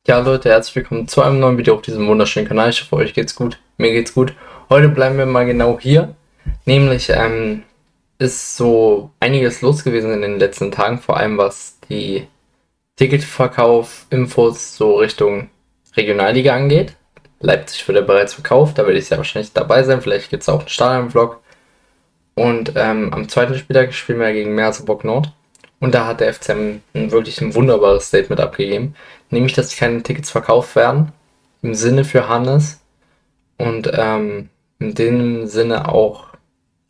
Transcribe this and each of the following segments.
Ja Leute, herzlich willkommen zu einem neuen Video auf diesem wunderschönen Kanal. Ich hoffe, euch geht's gut. Mir geht's gut. Heute bleiben wir mal genau hier. Nämlich ist so einiges los gewesen in den letzten Tagen, vor allem was die Ticketverkauf, Infos so Richtung Regionalliga angeht. Leipzig wird ja bereits verkauft, da werde ich sehr wahrscheinlich dabei sein. Vielleicht gibt es auch einen Stadion-Vlog. Und am zweiten Spieltag spielen wir gegen Merseburg Nord. Und da hat der FCM wirklich ein wunderbares Statement abgegeben. Nämlich, dass keine Tickets verkauft werden. Im Sinne für Hannes. Und in dem Sinne auch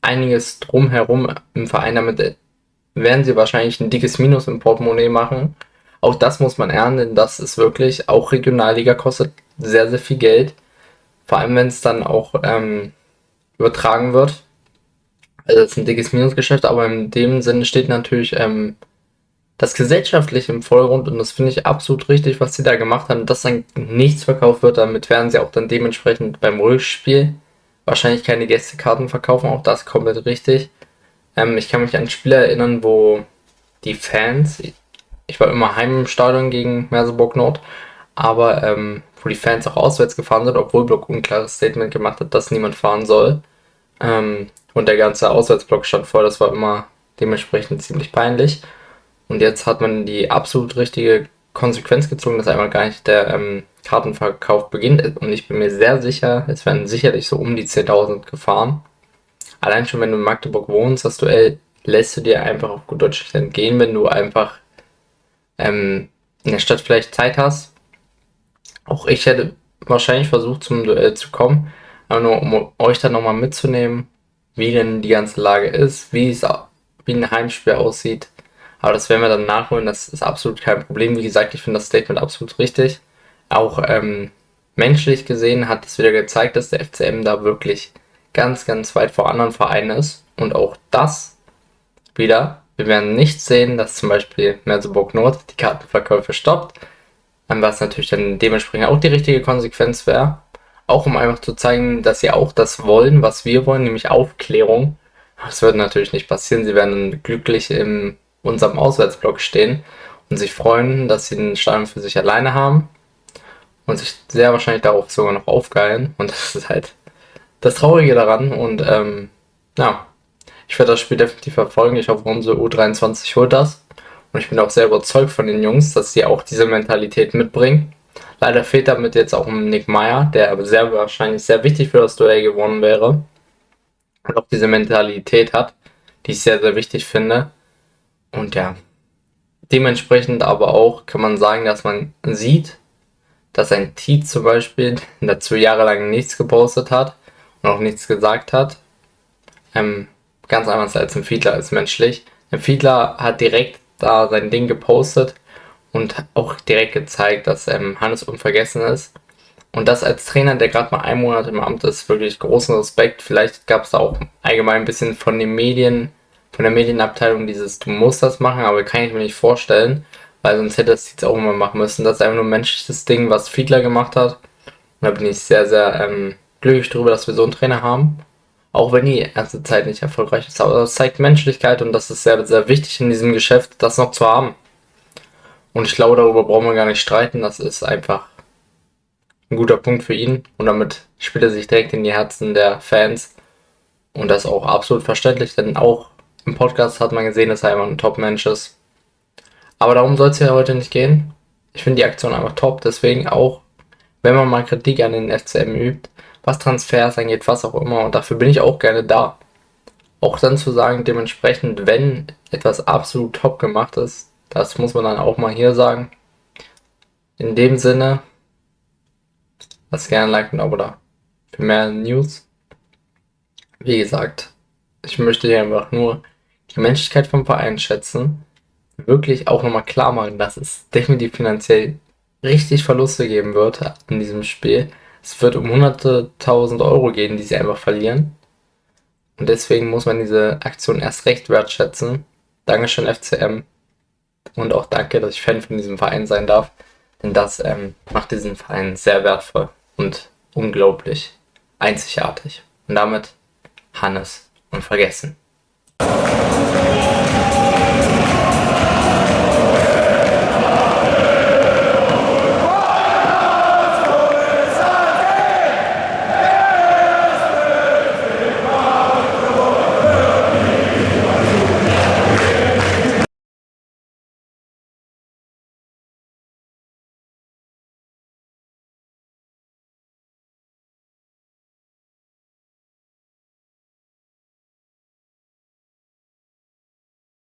einiges drumherum im Verein. Damit werden sie wahrscheinlich ein dickes Minus im Portemonnaie machen. Auch das muss man ernten, denn das ist wirklich, auch Regionalliga kostet sehr, sehr viel Geld. Vor allem, wenn es dann auch übertragen wird. Also es ist ein dickes Minusgeschäft, aber in dem Sinne steht natürlich das Gesellschaftliche im Vordergrund und das finde ich absolut richtig, was sie da gemacht haben, dass dann nichts verkauft wird. Damit werden sie auch dann dementsprechend beim Rückspiel wahrscheinlich keine Gästekarten verkaufen, auch das komplett richtig. Ich kann mich an Spiele erinnern, wo die Fans, ich war immer heim im Stadion gegen Merseburg Nord, aber wo die Fans auch auswärts gefahren sind, obwohl Block ein klares Statement gemacht hat, dass niemand fahren soll. Und der ganze Auswärtsblock stand voll, das war immer dementsprechend ziemlich peinlich. Und jetzt hat man die absolut richtige Konsequenz gezogen, dass einmal gar nicht der Kartenverkauf beginnt. Und ich bin mir sehr sicher, es werden sicherlich so um die 10.000 gefahren. Allein schon, wenn du in Magdeburg wohnst, das Duell lässt du dir einfach auf gut Deutsch nicht entgehen, wenn du einfach in der Stadt vielleicht Zeit hast. Auch ich hätte wahrscheinlich versucht, zum Duell zu kommen, aber nur um euch dann nochmal mitzunehmen, wie denn die ganze Lage ist, wie ein Heimspiel aussieht. Aber das werden wir dann nachholen, das ist absolut kein Problem. Wie gesagt, ich finde das Statement absolut richtig. Auch menschlich gesehen hat es wieder gezeigt, dass der FCM da wirklich ganz, ganz weit vor anderen Vereinen ist. Und auch das wieder, wir werden nicht sehen, dass zum Beispiel Merseburg Nord die Kartenverkäufe stoppt, was natürlich dann dementsprechend auch die richtige Konsequenz wäre. Auch um einfach zu zeigen, dass sie auch das wollen, was wir wollen, nämlich Aufklärung. Das wird natürlich nicht passieren. Sie werden glücklich in unserem Auswärtsblock stehen und sich freuen, dass sie den Stadion für sich alleine haben und sich sehr wahrscheinlich darauf sogar noch aufgeilen. Und das ist halt das Traurige daran. Und ja, ich werde das Spiel definitiv verfolgen. Ich hoffe, unsere U23 holt das. Und ich bin auch sehr überzeugt von den Jungs, dass sie auch diese Mentalität mitbringen. Leider fehlt damit jetzt auch ein Nick Meyer, der sehr wahrscheinlich sehr wichtig für das Duell gewonnen wäre. Und auch diese Mentalität hat, die ich sehr, sehr wichtig finde. Und ja, dementsprechend aber auch kann man sagen, dass man sieht, dass ein Tietz zum Beispiel dazu jahrelang nichts gepostet hat und auch nichts gesagt hat. Ganz anders als ein Fiedler, als menschlich. Ein Fiedler hat direkt da sein Ding gepostet und auch direkt gezeigt, dass Hannes unvergessen ist. Und das als Trainer, der gerade mal einen Monat im Amt ist, wirklich großen Respekt. Vielleicht gab es da auch allgemein ein bisschen von den Medien, von der Medienabteilung dieses, du musst das machen, aber kann ich mir nicht vorstellen, weil sonst hätte es jetzt auch immer machen müssen. Das ist einfach nur ein menschliches Ding, was Fiedler gemacht hat. Und da bin ich sehr, sehr glücklich darüber, dass wir so einen Trainer haben. Auch wenn die erste Zeit nicht erfolgreich ist, aber das zeigt Menschlichkeit und das ist sehr, sehr wichtig in diesem Geschäft, das noch zu haben. Und ich glaube, darüber brauchen wir gar nicht streiten. Das ist einfach ein guter Punkt für ihn. Und damit spielt er sich direkt in die Herzen der Fans. Und das ist auch absolut verständlich, denn auch im Podcast hat man gesehen, dass er einfach ein Top-Mensch ist. Aber darum soll es ja heute nicht gehen. Ich finde die Aktion einfach top. Deswegen auch, wenn man mal Kritik an den FCM übt, was Transfers angeht, was auch immer. Und dafür bin ich auch gerne da. Auch dann zu sagen, dementsprechend, wenn etwas absolut top gemacht ist, das muss man dann auch mal hier sagen. In dem Sinne, lasst gerne ein Like und ein Abo da. Für mehr News. Wie gesagt, ich möchte hier einfach nur die Menschlichkeit vom Verein schätzen. Wirklich auch nochmal klar machen, dass es definitiv finanziell richtig Verluste geben wird in diesem Spiel. Es wird um hunderte tausend Euro gehen, die sie einfach verlieren. Und deswegen muss man diese Aktion erst recht wertschätzen. Dankeschön FCM. Und auch danke, dass ich Fan von diesem Verein sein darf. Denn das macht diesen Verein sehr wertvoll und unglaublich einzigartig. Und damit Hannes unvergessen.